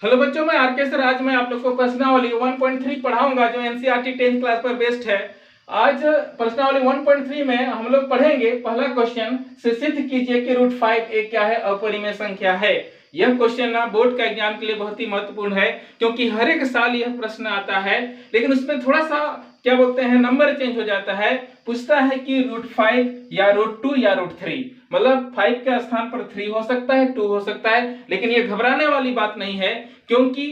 Hello बच्चों, मैं are के सर। आज मैं आप लोग को प्रश्नावली 1.3 पढ़ाऊंगा जो एनसीईआरटी 10th क्लास पर बेस्ड है। आज प्रश्नावली 1.3 में हम लोग पढ़ेंगे पहला क्वेश्चन से सिद्ध कीजिए कि √5 एक क्या है, अपरिमेय संख्या है। यह क्वेश्चन ना बोर्ड का एग्जाम के लिए बहुत ही महत्वपूर्ण है क्योंकि हर एक साल यह प्रश्न आता है, लेकिन उसमें थोड़ा सा क्या बोलते हैं नंबर चेंज हो जाता है। पूछता है कि √5 या √2 या √3, मतलब 5 के स्थान पर 3 हो सकता है, 2 हो सकता है। लेकिन ये घबराने वाली बात नहीं है क्योंकि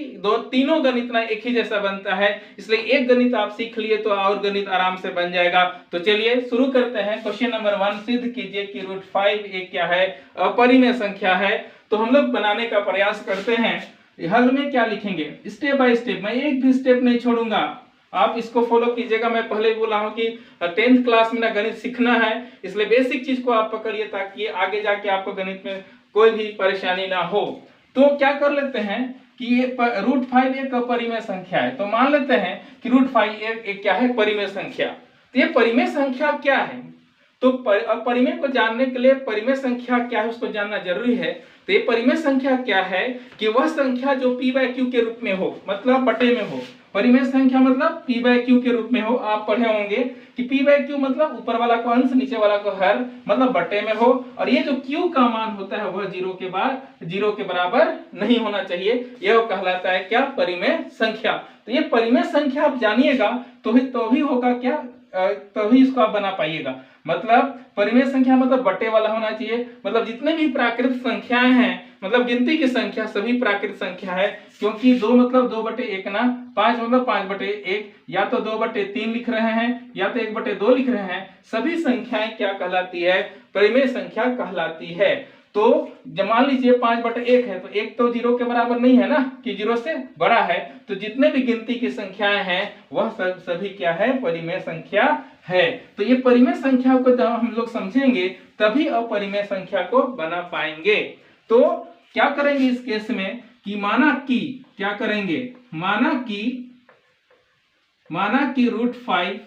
तीनों गणित ना एक ही जैसा बनता है, इसलिए एक गणित आप सीख लिए तो और गणित आराम से बन जाएगा। तो चलिए शुरू करते हैं। क्वेश्चन नंबर 1, सिद्ध कीजिए कि √5 एक क्या है, अपरिमेय संख्या है। तो हम लोग बनाने का प्रयास करते हैं। हल में क्या लिखेंगे, स्टेप बाय स्टेप, मैं एक भी स्टेप नहीं छोड़ूंगा, आप इसको फॉलो कीजिएगा। मैं पहले ही बोला हूं कि 10th क्लास में ना गणित सीखना है, इसलिए बेसिक चीज को आप पकड़िए ताकि आगे जाके आपको गणित में कोई भी परेशानी ना हो। तो क्या कर लेते हैं कि ये √5 एक अपरिमेय संख्या है। तो मान लेते हैं कि √5 एक क्या है, परिमेय संख्या। तो ये परिमेय संख्या क्या है, तो परिमेय को जानने के लिए परिमेय संख्या क्या है उसको जानना जरूरी है। तो ये परिमेय संख्या क्या है कि वह संख्या जो p/q के रूप में हो, मतलब बटे में हो। परिमेय संख्या मतलब p/q के रूप में हो। आप पढ़े होंगे कि p/q मतलब ऊपर वाला को अंश, नीचे वाला को हर, मतलब बटे में हो। और ये जो q का मान होता है वह 0 के बराबर नहीं होना चाहिए। यह कहलाता है क्या, परिमेय संख्या। तो ये परिमेय संख्या आप जानिएगा तो ही होगा क्या, तभी इसको आप बना पाइएगा। मतलब परिमेय संख्या मतलब बटे वाला होना चाहिए। मतलब जितने भी प्राकृत संख्याएं हैं, मतलब गिनती की संख्या सभी प्राकृत संख्या है, क्योंकि 2 मतलब 2/1 ना, 5 मतलब 5/1, या तो 2/3 लिख रहे हैं या तो 1/2 लिख रहे हैं। सभी संख्याएं क्या कहलाती है, परिमेय संख्या कहलाती है। तो जब मान लीजिए 5/1 है तो 1 तो 0 के बराबर नहीं है ना, कि 0 से बड़ा है। तो जितने भी गिनती की संख्याएं हैं वह सभी क्या है, परिमेय संख्या है। तो ये परिमेय संख्या को जब हम लोग समझेंगे तभी अपरिमेय संख्या को बना पाएंगे। तो क्या करेंगे इस केस में कि माना कि क्या करेंगे, माना कि √5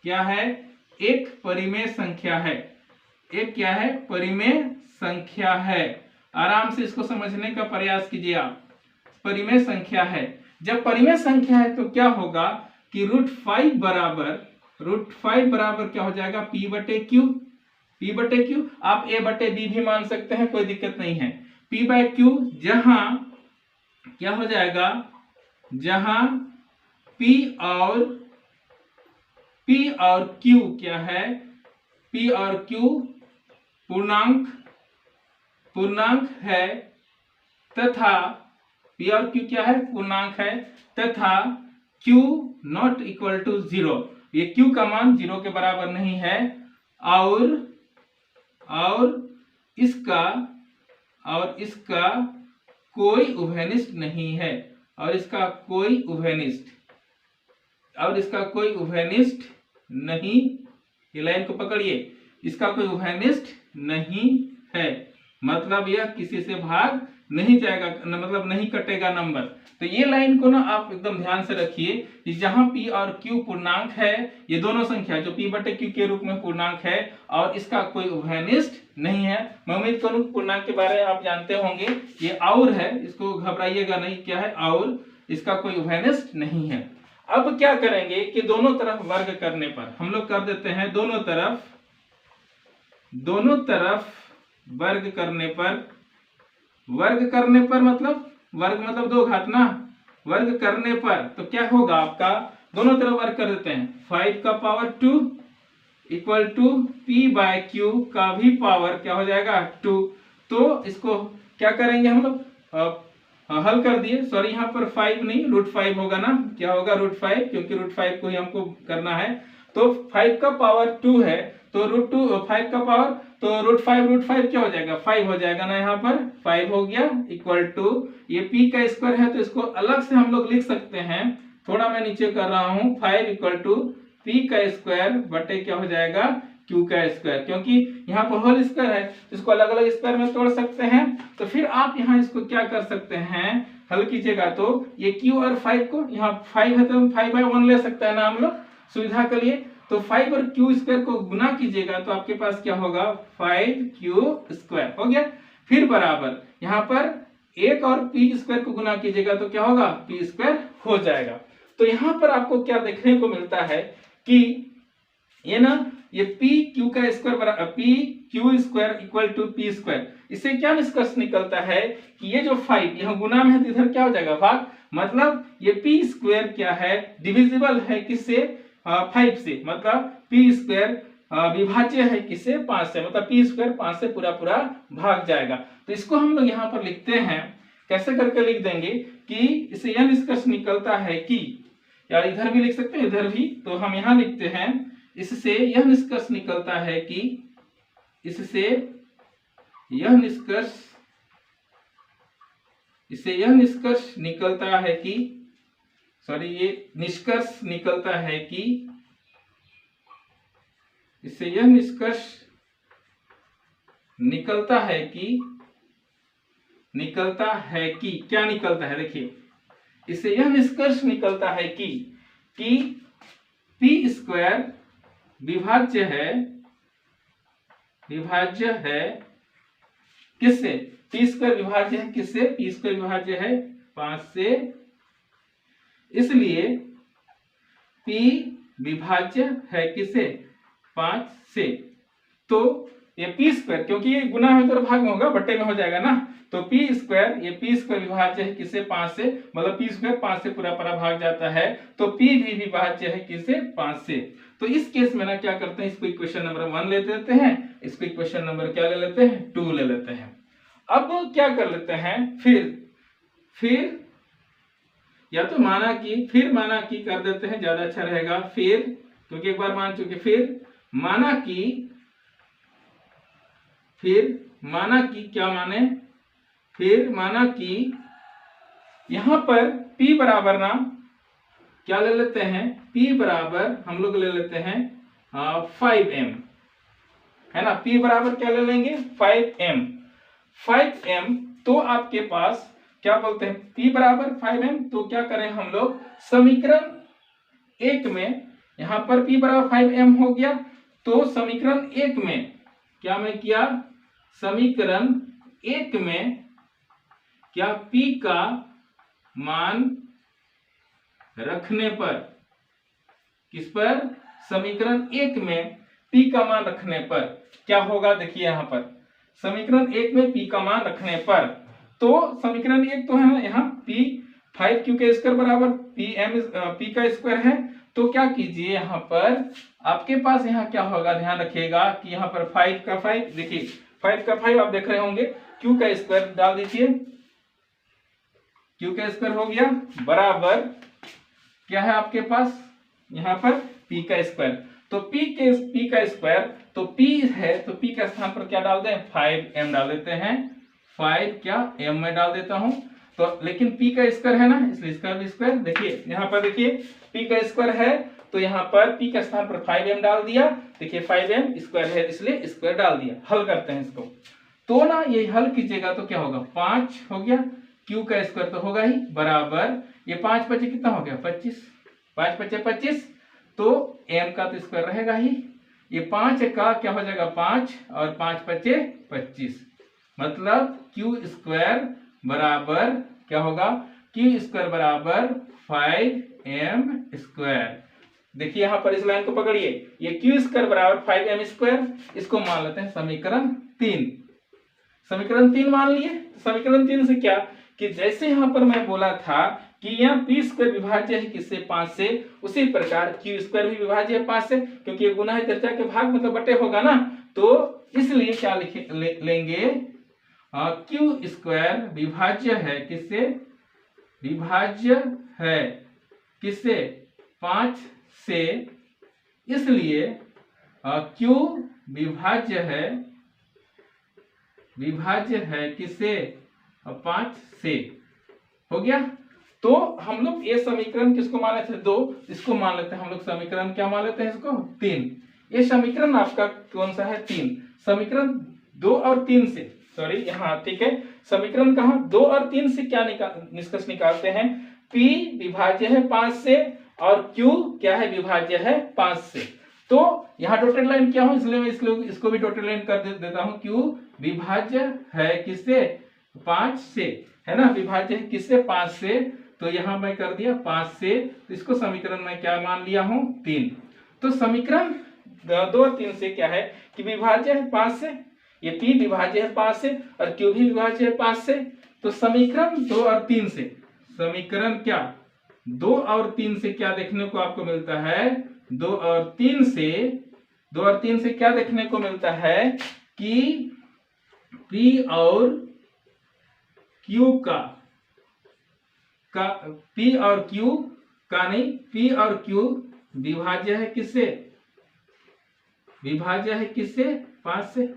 क्या है, एक परिमेय संख्या है। एक क्या है, परिमेय संख्या है। आराम से इसको समझने का प्रयास कीजिए आप। परिमेय संख्या है, जब परिमेय संख्या है तो क्या होगा कि √5 बराबर क्या हो जाएगा, p/q। आप a/b भी मान सकते हैं, कोई दिक्कत नहीं है। p/q जहां क्या हो जाएगा, जहां p और q क्या है, p और q पूर्णांक है तथा p और q क्या है, पूर्णांक है तथा q नॉट इक्वल टू 0। ये q का मान 0 के बराबर नहीं है और इसका कोई उभयनिष्ठ नहीं है, और इसका कोई उभयनिष्ठ नहीं, ये लाइन को पकड़िए, इसका कोई उभयनिष्ठ नहीं है। मतलब यह किसी से भाग नहीं जाएगा, मतलब नहीं कटेगा नंबर। तो ये लाइन को ना आप एकदम ध्यान से रखिए कि जहां p और q पूर्णांक है, ये दोनों संख्या जो p/q के रूप में पूर्णांक है और इसका कोई उभयनिष्ठ नहीं है। मैं उम्मीद करूं पूर्णांक के बारे में आप जानते होंगे। ये और है, इसको घबराइएगा नहीं, क्या है, और इसका कोई उभयनिष्ठ नहीं है। अब क्या करेंगे कि दोनों तरफ वर्ग करने पर हम लोग कर देते हैं, दोनों तरफ वर्ग करने पर मतलब वर्ग मतलब 2 घात ना, वर्ग करने पर तो क्या होगा आपका, दोनों तरफ वर्ग कर देते हैं। 5 का पावर 2 इक्वल टू p/q का भी पावर क्या हो जाएगा, 2। तो इसको क्या करेंगे हम लोग, हल कर दिए। सॉरी, यहाँ पर 5 नहीं, √5 होगा ना, क्या होगा, √5, क्योंकि √5 को ही हमको करना है। तो 5 का पावर 2 है, तो √5 का पावर, तो √5 क्या हो जाएगा, 5 हो जाएगा ना, यहाँ पर 5 हो गया इक्वल टू, ये p का स्क्वायर है तो इसको अलग से हम लोग लिख सकते हैं। थोड़ा मैं नीचे कर रहा हूँ, 5 इक्वल टू p का स्क्वायर बटे क्या हो जाएगा, q का स्क्वायर, क्योंकि यहाँ पर होल स्क्वायर है, इसको अलग अलग स्क्वायर में तोड़ सकते हैं। तो फिर आप यहाँ इसको क्या कर सकते हैं, हल कीजिएगा तो ये q और 5 को, यहाँ 5 है तो 5/1 ले सकते हैं ना हम लोग सुविधा के लिए। तो 5 और q स्क्वायर को गुना कीजिएगा तो आपके पास क्या होगा, 5q स्क्वायर हो गया। फिर बराबर यहाँ पर एक और पी स्क्वायर को गुना कीजिएगा तो क्या होगा, पी स्क्वायर हो जाएगा। तो यहां पर आपको क्या देखने को मिलता है कि ये ना, ये पी क्यू का स्क्वायर बराबर P Q square equal to P square. इससे क्या निष्कर्ष निकलता है कि ये जो 5 यहाँ गुना में है तो इधर क्या हो जाएगा, भाग। मतलब ये पी स्क्वायर क्या है, डिविजिबल है किससे, 5 से। मतलब पी स्क्वायर विभाज्य है किससे, 5 से। मतलब पी स्क्वायर 5 से पूरा पूरा भाग जाएगा। तो इसको हम लोग यहाँ पर लिखते हैं, कैसे करके लिख देंगे कि इससे यह निष्कर्ष निकलता है कि, यार इधर भी लिख सकते हैं इधर भी, तो हम यहाँ लिखते हैं इससे यह निष्कर्ष निकलता है कि, इससे यह निष्कर्ष निकलता है कि, सॉरी ये निष्कर्ष निकलता है कि, इससे यह निष्कर्ष निकलता है कि क्या निकलता है, देखिए इससे यह निष्कर्ष निकलता है कि पी स्क्वायर विभाज्य है किससे, पी स्क्वायर विभाज्य है किससे, पी स्क्वायर विभाज्य है 5 से। इसलिए पी विभाज्य है किससे, 5 से। तो ये पी स्क्वायर, क्योंकि ये गुना है तो भाग में होगा, बट्टे में हो जाएगा ना, तो पी स्क्वायर, ये पी स्क्वायर विभाज्य है किससे, 5 से। मतलब पी स्क्वायर 5 से पूरा पूरा भाग जाता है, तो पी भी विभाज्य है किससे, 5 से। तो इस केस में ना क्या करते हैं, इसको इक्वेशन नंबर 1 ले लेते हैं, इसको इक्वेशन नंबर क्या ले लेते हैं, 2 ले लेते हैं। अब क्या कर लेते हैं, फिर या तो माना कि, फिर माना कि कर देते हैं, ज्यादा अच्छा रहेगा। फिर, क्योंकि एक बार मान चुके, फिर माना कि क्या माने, फिर माना कि यहां पर P बराबर ना क्या ले लेते हैं, P बराबर हम लोग ले लेते हैं 5m, है ना। P बराबर क्या ले लेंगे, 5m। तो आपके पास क्या बोलते हैं, P बराबर 5m। तो क्या करें हम लोग, समीकरण 1 में यहां पर P बराबर 5m हो गया, तो समीकरण 1 में क्या मैं किया, समीकरण 1 में क्या P का मान रखने पर, किस पर, समीकरण 1 में P का मान रखने पर क्या होगा, देखिए यहां पर समीकरण 1 में P का मान रखने पर, तो समीकरण 1 तो है ना, यहाँ P 5Q के स्क्वायर बराबर P का स्क्वायर है। तो क्या कीजिए, यहाँ पर आपके पास यहाँ क्या होगा, ध्यान रखिएगा कि यहाँ पर 5 का 5, देखिए 5 का 5 आप देख रहे होंगे, Q का स्क्वायर डाल दीजिए, Q का स्क्वायर हो गया बराबर क्या है आपके पास, यहाँ पर P का स्क्वायर। तो P का स्क्वायर, तो P है तो P का स्थान पर क्या डाल दें, 5m डाल देते हैं, 5 क्या m में डाल देता हूं। तो लेकिन P का स्क्वायर है ना, इसलिए इसका भी स्क्वायर, देखिए यहाँ पर देखिए P का स्क्वायर है, तो यहाँ पर P का स्थान पर 5m डाल दिया, देखिए 5m स्क्वायर है इसलिए स्क्वायर डाल दिया। हल करते हैं इसको, तो ना ये हल कीजिएगा तो क्या होगा, 5 हो गया, Q का स्क्वायर तो होगा ही बराबर, ये 5 बचे कितना हो गया, 25, 5 बचे 25, तो m का तो स्क्वायर रहेगा ही, ये 5 का क्या हो जाएगा 5 और 5 बचे 25, मतलब Q स्क्वायर बराबर क्या होगा, Q स्क्वायर बराबर 5m स्क्वायर। देखिए यहां पर इस लाइन को पकड़िए, ये Q स्क्वायर बराबर 5m स्क्वायर, इसको मान लेते हैं समीकरण 3। समीकरण 3 मान लिए। समीकरण 3 से क्या कि जैसे यहां पर मैं बोला था कि यहाँ P स्क्वायर विभाज्य है किससे, 5 से, उसी प्रकार Q स्क्वायर भी विभाज्य है 5 से, क्योंकि ये गुना है चर्चा के भाग मतलब बटे होगा ना, तो इसलिए क्या लेंगे, Q स्क्वायर विभाज्य है किससे, विभाज्य है किससे, 5 से, इसलिए Q विभाज्य है किससे, 5 से। हो गया। तो हम लोग ये समीकरण किसको मान लेते हैं, 2, इसको मान लेते हैं हम लोग समीकरण क्या मान लेते हैं, इसको 3। ये समीकरण आपका कौन सा है, 3। समीकरण 2 और 3 से, सॉरी यहाँ ठीक है, समीकरण कहाँ 2 और 3 से क्या निष्कर्ष निकालते हैं, P विभाज्य है 5 से और Q क्या है, विभाज्य है 5 से। तो यहाँ डॉटेड लाइन क्या हो, इसलिए इसको भी डॉटेड लाइन कर देता हूं, Q विभाज्य है किससे, 5 से। है ना, विभाज्य है किससे, 5 से। तो यहां मैं कर दिया 5 से, तो इसको समीकरण में क्या मान लिया हूं, 3। तो समीकरण 2 और 3 से क्या है कि विभाज्य है 5 से, ये P विभाज्य है 5 से और Q भी विभाज्य है 5 से। तो समीकरण 2 और 3 से, समीकरण क्या 2 और 3 से क्या देखने को आपको मिलता है, 2 और 3 से क्या देखने को मिलता है कि P और Q का P और Q का नहीं, P और Q विभाज्य है किससे, विभाज्य है किससे, 5 से।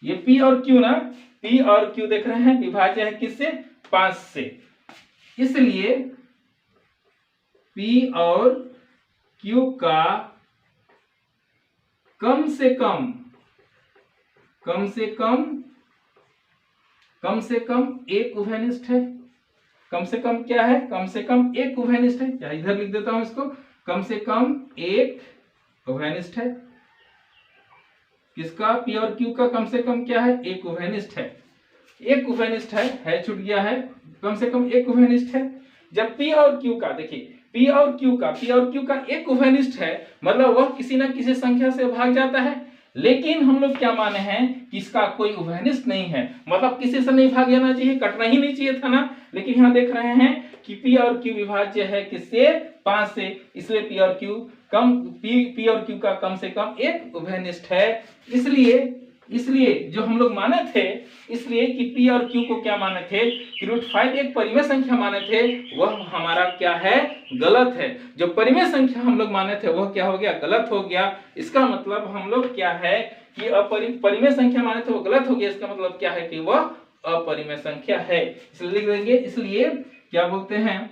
ये P और Q ना, P और Q देख रहे हैं, विभाज्य है किससे, 5 से। इसलिए P और Q का कम से कम एक उभयनिष्ठ है। कम से कम क्या है, कम से कम एक उभयनिष्ठ है। क्या इधर लिख देता हूं इसको, कम से कम एक उभयनिष्ठ है। किसका, P और Q का कम से कम क्या है, एक उभयनिष्ठ है। एक उभयनिष्ठ है छूट गया है, कम से कम एक उभयनिष्ठ है। जब P और Q का, देखिए P और Q का एक उभयनिष्ठ है, मतलब वह किसी ना किसी संख्या से भाग जाता है। लेकिन हम लोग क्या माने हैं कि इसका कोई उभयनिष्ठ नहीं है, मतलब किसी से नहीं भाग जाना चाहिए, कटना ही नहीं चाहिए था ना। लेकिन यहाँ देख रहे हैं कि P और Q विभाज्य है किससे, 5 से, इसलिए P और Q का कम से कम एक उभयनिष्ठ है। इसलिए जो हम लोग माने थे, इसलिए कि P और Q को क्या माने थे कि √5 एक परिमेय संख्या माने थे, वह हमारा क्या है, गलत है। जो परिमेय संख्या हम लोग माने थे वह क्या हो गया, गलत हो गया। इसका मतलब हम लोग क्या है कि परिमेय संख्या माने थे वो गलत हो गया। इसका मतलब क्या है कि वह अपरिमेय संख्या है, इसलिए लिख देंगे। इसलिए क्या बोलते हैं,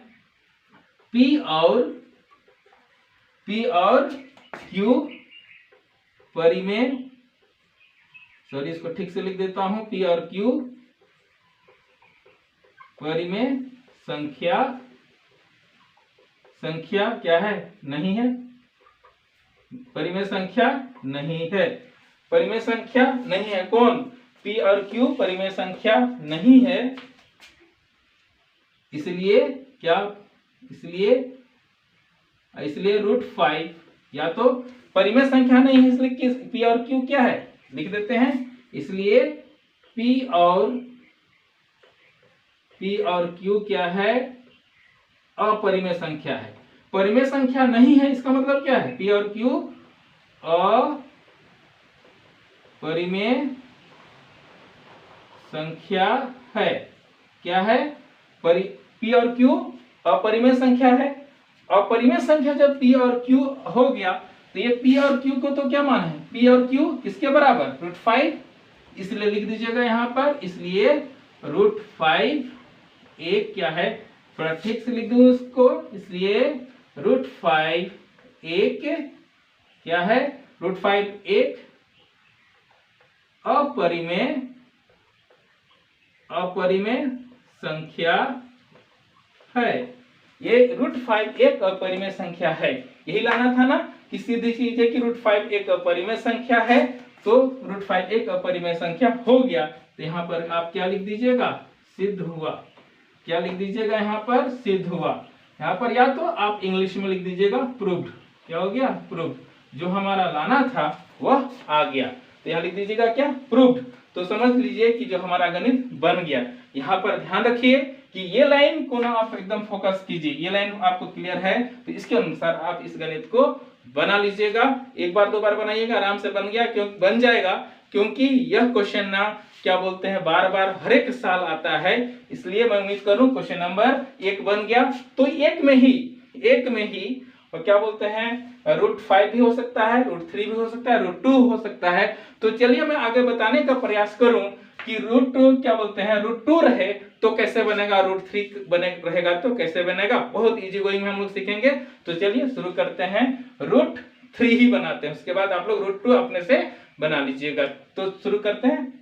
P और Q परिमेय, सॉरी इसको ठीक से लिख देता हूं, P और Q परिमेय संख्या क्या है, नहीं है, परिमेय संख्या नहीं है, परिमेय संख्या नहीं है। कौन, P और Q परिमेय संख्या नहीं है। इसलिए क्या, इसलिए √5 या तो परिमेय संख्या नहीं है, इसलिए P और Q क्या है, लिख देते हैं। इसलिए P और Q क्या है, अपरिमेय संख्या है। परिमेय संख्या नहीं है, इसका मतलब क्या है, P और Q अपरिमेय संख्या है। क्या है, P और Q अपरिमेय संख्या है। अपरिमेय संख्या जब P और Q हो गया तो ये P और Q को तो क्या माना है, P और Q किसके बराबर, √5, इसलिए लिख दीजिएगा यहाँ पर। इसलिए √5 एक क्या है, थोड़ा ठीक से लिख दूं उसको, इसलिए √5 एक क्या है, √5 एक अपरिमेय संख्या है। ये √5 एक अपरिमेय संख्या है, यही लाना था ना कि सीधी चीज है कि √5 एक अपरिमेय संख्या है, तो √5 एक अपरिमेय संख्या हो गया। तो यहाँ पर आप क्या लिख दीजिएगा, सिद्ध हुआ। क्या लिख दीजिएगा यहाँ पर, सिद्ध हुआ। यहाँ पर या तो आप इंग्लिश में लिख दीजिएगा प्रूव्ड। क्या हो गया, प्रूव्ड। जो हमारा लाना था वह आ गया, तो यहाँ लिख दीजिएगा क्या, प्रूव्ड। तो समझ लीजिए कि जो हमारा गणित बन गया। यहाँ पर ध्यान रखिए कि ये लाइन को ना आप एकदम फोकस कीजिए, ये लाइन आपको क्लियर है तो इसके अनुसार आप इस गणित को बना लीजिएगा। एक बार दो बार बनाइएगा, आराम से बन गया, बन जाएगा, क्योंकि यह क्वेश्चन ना क्या बोलते हैं, बार बार हर एक साल आता है। इसलिए मैं उम्मीद करूं क्वेश्चन नंबर 1 बन गया। तो एक में ही और क्या बोलते हैं, √5 भी हो सकता है, √3 भी हो सकता है, √2 हो सकता है। तो चलिए मैं आगे बताने का प्रयास करूं कि √2 क्या बोलते हैं, √2 रहे तो कैसे बनेगा, √3 रहेगा तो कैसे बनेगा, बहुत इजी गोइंग में हम लोग सीखेंगे। तो चलिए शुरू करते हैं, √3 ही बनाते हैं, उसके बाद आप लोग √2 अपने से बना लीजिएगा। तो शुरू करते हैं,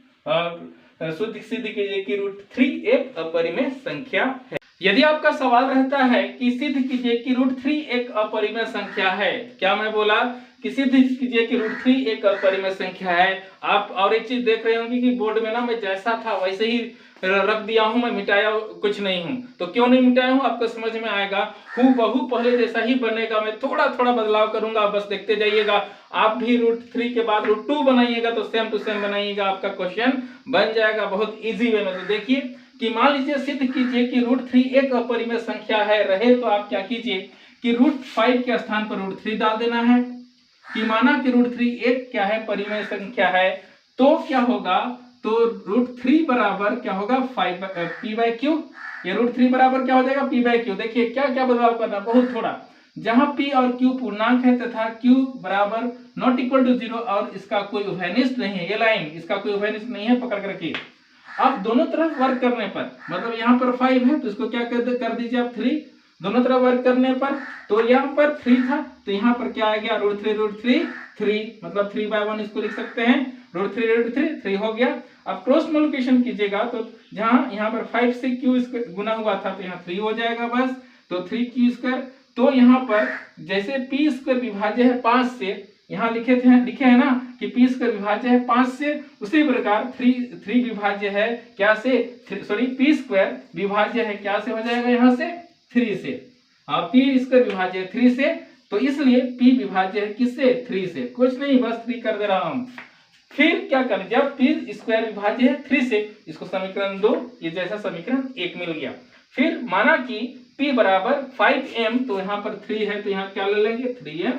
सिद्ध कीजिए कि √3 एक अपरिमेय संख्या है। यदि आपका सवाल रहता है कि सिद्ध कीजिए कि √3 एक अपरिमेय संख्या है, क्या मैं बोला कि सिद्ध कीजिए कि √3 एक अपरिमेय संख्या है। आप और एक चीज देख रहे होंगे कि बोर्ड में ना मैं जैसा था वैसे ही रख दिया हूं, मैं मिटाया कुछ नहीं हूं। तो क्यों नहीं मिटाया हूं आपको समझ में आएगा। हूबहू पहले जैसा ही बनेगा, मैं थोड़ा थोड़ा बदलाव करूंगा, बस देखते जाइएगा। आप भी √3 के बाद √2 बनाइएगा तो सेम टू सेम बनाइएगा, आपका क्वेश्चन बन जाएगा बहुत इजी वे में। तो देखिए कि मान लीजिए सिद्ध कीजिए कि √3 एक अपरिमेय संख्या है रहे, तो आप क्या कीजिए कि √5 के स्थान पर √3 डाल देना है। कि माना कि √3 एक क्या है, परिमेय संख्या है, तो क्या होगा, तो √3 बराबर क्या होगा, p/q। ये √3 बराबर क्या हो जाएगा, p/q। देखिए क्या क्या बदलाव करना, बहुत थोड़ा। जहां p और q पूर्णांक है तथा q बराबर नॉट इक्वल टू 0 और इसका कोई उभयनिष्ठ नहीं है, ये लाइन इसका कोई उभयनिष्ठ नहीं है, पकड़ कर रखिए। अब दोनों तरफ वर्क करने पर, मतलब यहाँ पर 5 है तो इसको क्या कर दीजिए आप 3, दोनों तरफ वर्क करने पर। तो यहाँ पर 3 था तो यहाँ पर क्या आ गया, √3 3, मतलब 3/1 इसको लिख सकते हैं, √3 3 हो गया। अब क्रॉस मल्टीप्लिकेशन कीजिएगा तो जहां यहाँ पर 5 से q गुना हुआ था तो यहाँ 3 हो जाएगा बस, तो 3q²। तो यहाँ पर जैसे p² विभाज्य है 5 से, यहाँ लिखे है ना कि p² विभाज्य है 5 से, उसी प्रकार 3 विभाज्य है क्या से, p² विभाज्य है क्या से हो जाएगा, यहाँ से 3 से। p² विभाज्य है 3 से, तो इसलिए p विभाज्य है किससे, 3 से। कुछ नहीं, बस 3 कर दे रहा हूं। फिर क्या करें, जब p² विभाज्य है 3 से, इसको समीकरण 2 ये जैसा समीकरण 1 मिल गया। फिर माना कि p बराबर 5m, तो यहाँ पर 3 है तो यहाँ क्या ले लेंगे, 3m।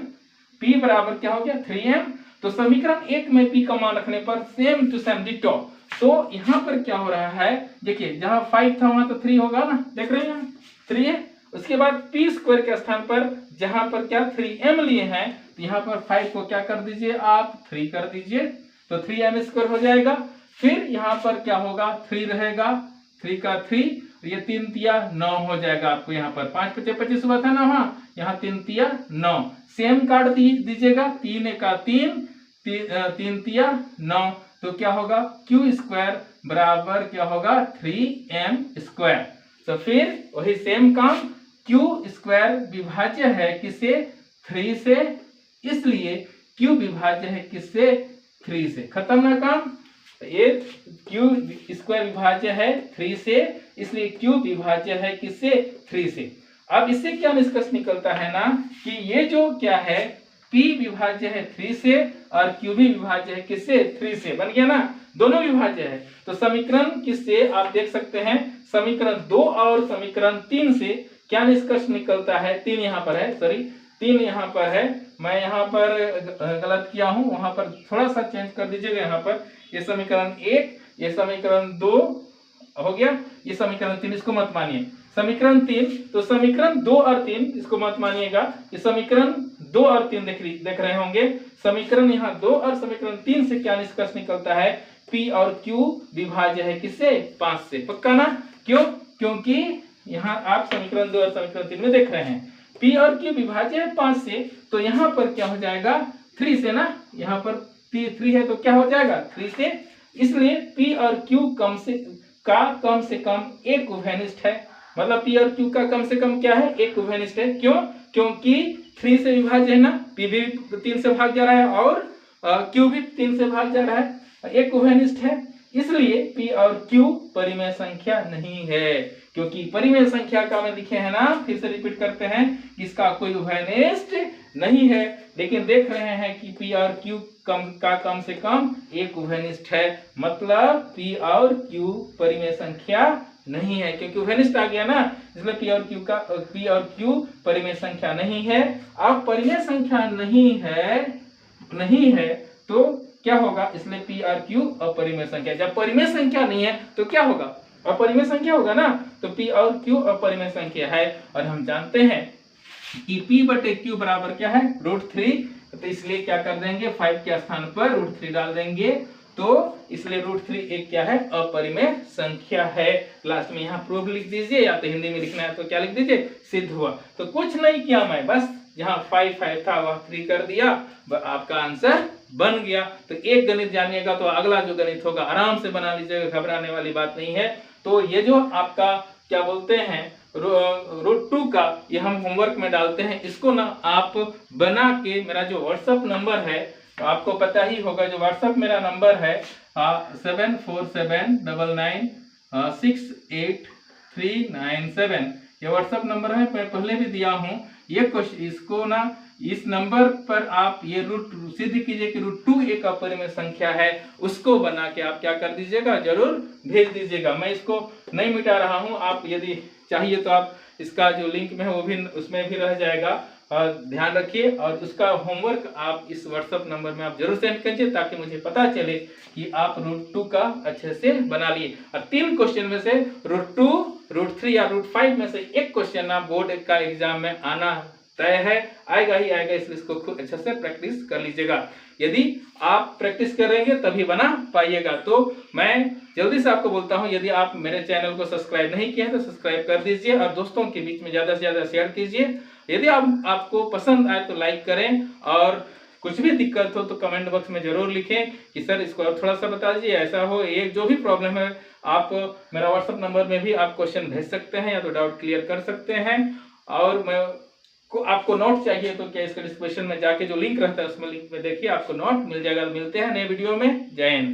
p बराबर क्या हो गया, 3m। तो समीकरण 1 में p का मान रखने पर सेम टू सेम डिटो। तो यहाँ पर क्या हो रहा है, देखिए जहां 5 था वहां तो 3 होगा ना, देख रहे हैं 3 है। उसके बाद p² के स्थान पर जहां पर क्या 3m लिए हैं, तो यहाँ पर 5 को क्या कर दीजिए आप, 3 कर दीजिए, तो 3m² हो जाएगा। फिर यहाँ पर क्या होगा, 3 रहेगा, 3 का 3, ये 3 तिया 9 हो जाएगा आपको। यहाँ पर 5 × 5 = 25 हुआ था ना, वहाँ यहाँ 3 तिया 9, सेम काट दीजिएगा, 3 का 3, 3 तिया 9, तो क्या होगा, q² बराबर क्या होगा, 3m²। तो फिर वही सेम काम, q² विभाज्य है किससे, 3 से, इसलिए q विभाज्य है किससे, 3 से। खत्म ना काम। ये q² विभाज्य है 3 से, इसलिए q विभाज्य है किससे, 3 से। अब इससे क्या निष्कर्ष निकलता है ना कि ये जो क्या है, p विभाज्य है 3 से और q भी विभाज्य है किससे, 3 से। बन गया ना, दोनों विभाज्य है। तो समीकरण किससे आप देख सकते हैं, समीकरण 2 और समीकरण 3 से क्या निष्कर्ष निकलता है, 3 यहाँ पर है, सॉरी 3 यहाँ पर है, मैं यहाँ पर गलत किया हूँ, वहां पर थोड़ा सा चेंज कर दीजिएगा। यहाँ पर ये समीकरण 1, ये समीकरण 2 हो गया, ये समीकरण 3 इसको मत मानिए, समीकरण 3, तो समीकरण 2 और 3 इसको मत मानिएगा, ये समीकरण 2 और 3 देख रहे होंगे। समीकरण यहाँ 2 और समीकरण 3 से क्या निष्कर्ष निकलता है, p और q विभाज्य है किससे, 5 से। पक्का ना, क्यों, क्योंकि यहाँ आप समीकरण 2 और समीकरण 3 में देख रहे हैं p और q विभाज्य है 5 से, तो यहाँ पर क्या हो जाएगा, 3 से ना, यहाँ पर 3 है तो क्या हो जाएगा, 3 से। इसलिए p और q कम से कम एक उभयनिष्ठ है, मतलब p और q का कम से कम क्या है, एक उभयनिष्ठ है। क्यों, क्योंकि 3 से विभाज्य है ना, p भी 3 से भाग जा रहा है और q भी 3 से भाग जा रहा है, एक उभयनिष्ठ है। इसलिए p और q परिमेय संख्या नहीं है, क्योंकि परिमेय संख्या का में लिखे है ना, फिर से रिपीट करते हैं कि इसका कोई उभयनिष्ठ नहीं है। लेकिन देख रहे हैं कि p और q कम से कम एक उभयनिष्ठ है, मतलब p और q परिमेय संख्या नहीं है, क्योंकि उभयनिष्ठ आ गया ना, इसलिए p और q परिमेय संख्या नहीं है। अब परिमेय संख्या नहीं है तो क्या होगा, इसलिए p और q अपरिमेय संख्या। जब परिमेय संख्या नहीं है तो क्या होगा, अपरिमेय संख्या होगा ना, तो p और q अपरिमेय संख्या है। और हम जानते हैं कि p/q बराबर क्या है, √3, तो इसलिए क्या कर देंगे, 5 के स्थान पर √3 डाल देंगे, तो इसलिए √3 एक क्या है, अपरिमेय संख्या है। लास्ट में यहाँ प्रूफ लिख दीजिए, या तो हिंदी में लिखना है तो क्या लिख दीजिए, सिद्ध हुआ। तो कुछ नहीं किया मैं, बस जहाँ 5 था वह 3 कर दिया, आपका आंसर बन गया। तो एक गणित जानिएगा तो अगला जो गणित होगा आराम से बना लीजिएगा, घबराने वाली बात नहीं है। तो ये जो आपका क्या बोलते हैं √2 का, ये हम होमवर्क में डालते हैं, इसको ना आप बना के, मेरा जो व्हाट्सएप नंबर है तो आपको पता ही होगा, जो व्हाट्सएप मेरा नंबर है 7479 68397। ये व्हाट्सएप नंबर है, मैं पहले भी दिया हूँ। ये क्वेश्चन इसको ना इस नंबर पर आप ये रूट सिद्ध कीजिए कि √2 एक अपरिमेय संख्या है, उसको बना के आप क्या कर दीजिएगा, जरूर भेज दीजिएगा। मैं इसको नहीं मिटा रहा हूँ, आप यदि चाहिए तो आप इसका जो लिंक में है वो भी उसमें भी रह जाएगा। और ध्यान रखिए, और उसका होमवर्क आप इस व्हाट्सएप नंबर में आप जरूर सेंड कीजिए ताकि मुझे पता चले कि आप √2 का अच्छे से बना लिए। और 3 क्वेश्चन में से √2, √3 या √5 में से एक क्वेश्चन ना बोर्ड का एग्जाम में आना तय है, आएगा ही आएगा, इसलिए इसको खुद अच्छे से प्रैक्टिस कर लीजिएगा। यदि आप प्रैक्टिस करेंगे तभी बना पाइएगा। तो मैं जल्दी से आपको बोलता हूं, यदि आप मेरे चैनल को सब्सक्राइब नहीं किए हैं तो सब्सक्राइब कर दीजिए और दोस्तों के बीच में ज्यादा से ज्यादा शेयर कीजिए। यदि आपको पसंद आए तो लाइक करें, और कुछ भी दिक्कत हो तो कमेंट बॉक्स में जरूर लिखें कि सर इसको और थोड़ा सा बता दीजिए, ऐसा हो। ये जो भी प्रॉब्लम है आप मेरा व्हाट्सएप नंबर में भी आप क्वेश्चन भेज सकते हैं या तो डाउट क्लियर कर सकते हैं। और मैं आपको नोट चाहिए तो क्या इसके डिस्क्रिप्शन में जाके जो लिंक रहता है उसमें लिंक में देखिए, आपको नोट मिल जाएगा। मिलते हैं नए वीडियो में। जय हिंद।